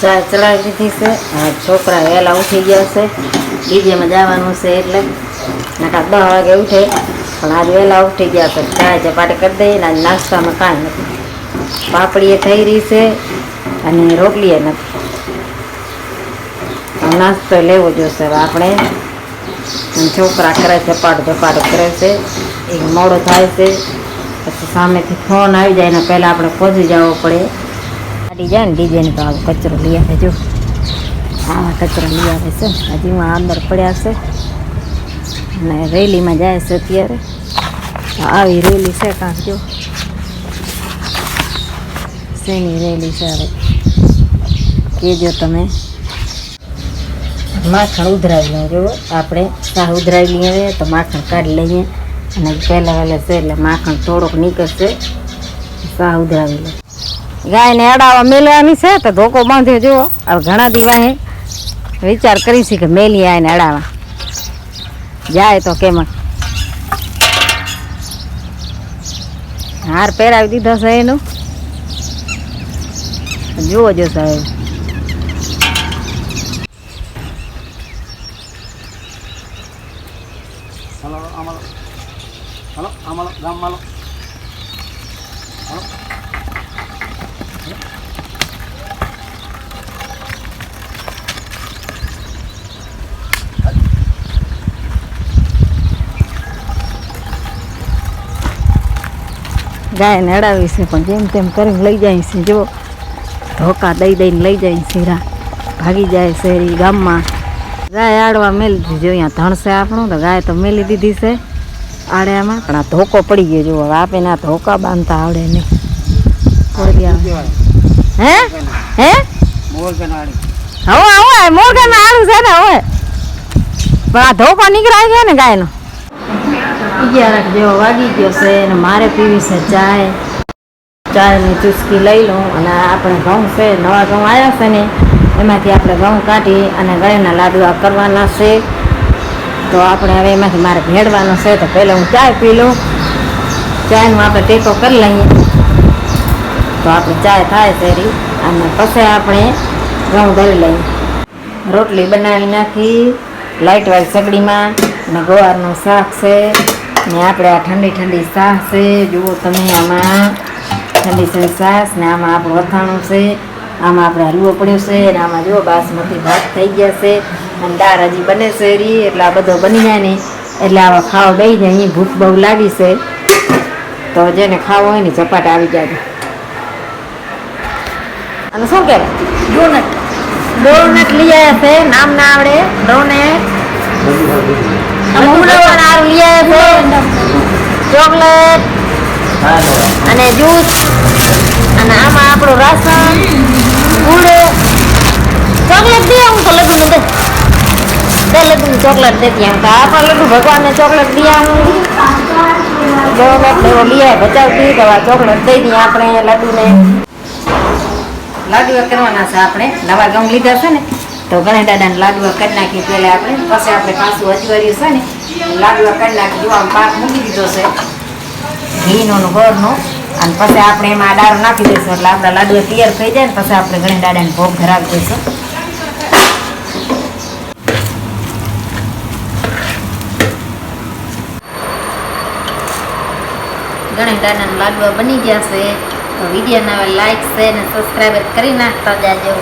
ચા ચલાવી દીધી છે. છોકરા વહેલા ઉઠી ગયા છે, ડીજેમાં જવાનું છે એટલે નકા 10 વાગે ઉઠે, પણ આજ વહેલા ઉઠી ગયા છે. ચા ચપાટી કરી દઈએ ને આજ નાસ્તામાં કાંઈ નથી. પાપડીએ થઈ રહી છે અને રોટલીએ નથી. નાસ્તો લેવો જોશે હવે આપણે. છોકરા કરે ઝપાટ કરે છે, એક મોડો થાય છે, પછી સામેથી ફોન આવી જાય ને પહેલાં આપણે પહોંચી જવો પડે. ગાડી જાય ને ડીજેને તો આવો કચરો લઈ આવે. જો આવા કચરો લઈ આવે છે, હજી હું અંદર પડ્યા છે અને રેલીમાં જાય છે અત્યારે. આવી રેલી છે કાંક, જો શેની રેલી છે હવે કહેજો તમે. માખણ ઉધરાવી લઈએ. જો આપણે શાહ ઉધરાવી લઈએ તો માખણ કાઢી લઈએ અને પહેલાં વહેલા છે એટલે માખણ થોડોક નીકળશે. શાહ ઉધરાવી લઈએ. ગાયને અડાવા મેલવાની છે તો ધોકો બાંધ્યો. જુઓ હવે ઘણા દિવસે વિચાર કરીશી કે મેલી આવીને અડાવા જાય તો કેમ. હાર પહેરાવી દીધો છે એનું, જુઓ જો સાહેબ. ગાયને અડાવી છે પણ જેમ તેમ કરીને લઈ જાય છે. જો ધોકા દઈ દઈને લઈ જાય છે, ભાગી જાય છે એ ગામમાં. ગાય આડવા મેલી દીધી. જો અહીંયા ધણસે આપણું તો ગાય તો મેલી દીધી છે આડ્યામાં, પણ આ ધોકો પડી ગયો. જો હવે આપે આ ધોકા બાંધતા આવડે નહીં. હે હે મોરગન આડું છે ને હવે, પણ આ ધોકો નીકળાય છે ને ગાયનો. 11 જેવો વાગી ગયો છે અને મારે પીવી છે ચાય. ચાયની ચુસ્કી લઈ લઉં અને આપણે ઘઉં છે, નવા ઘઉં આવ્યા છે ને એમાંથી આપણે ઘઉં કાઢી અને ગાયના લાડવા કરવાના છે. તો આપણે હવે એમાંથી મારે ભેળવાનો છે. તો પહેલાં હું ચાય પી લઉં. ચાયનો આપણે ટેકો કરી લઈએ તો આપણે ચાય થાય શેરી અને પછી આપણે ઘઉં દળી લઈએ. રોટલી બનાવી નાખી લાઇટવાળી સગડીમાં અને ગવારનું શાક છે ને આપણે આ ઠંડી છાશ છે. જુઓ તમે, આમાં ઠંડી છાશ ને આમાં આપણું અથાણું છે, આમાં આપણે હલવો પડ્યો છે અને આમાં જુઓ બાસમતી ભાત થઈ ગયા છે અને દાળ હજી બને છે રી. એટલે આ બધો બની જાય ને એટલે આવા ખાવા બેસી જાય. અહીં ભૂખ બહુ લાગી છે તો જેને ખાવો હોય ને ઝપાટ આવી જાય. અને શું કહેવાય ડોનટ લઈ આવ્યા છે, નામ ના આવડે. ડોનેટ ચોકલેટ અને જ્યુસ અને આમાં આપણું રાશન ગુડ. ચોકલેટ દે હું તો લડ્ડુ દે લડ્ડુ ચોકલેટ દેતી આમ તો આપણા લડ્ડુ ભગવાનને ચોકલેટ દે. ડોનેટ એવો લઈ આવે બચાવતી તો આ ચોકલેટ દઈ દઈએ આપણે લડ્ડુને. લાડવા કરવાના છે આપણે. નવા ઘઉં લીધા છે ને તો ગણેશ દાદાને લાડવા કરી નાખીએ પહેલાં આપણે. પછી આપણે પાછું અજવાળ્યું છે ને લાડવા કરી નાખી. જો આમ પાક મૂકી દીધો છે ઘીનો ગોળનો અને પછી આપણે એમાં દાળ નાખી દઈશું એટલે આપણા લાડવા તૈયાર થઈ જાય ને પછી આપણે ગણેશ દાદાને ભોગ ધરાવી દઈશું. ગણેશ દાદાના લાડવા બની ગયા છે તો વિડીયોને હવે લાઈક શેર અને સબસ્ક્રાઈબ કરી નાખતા જાજો.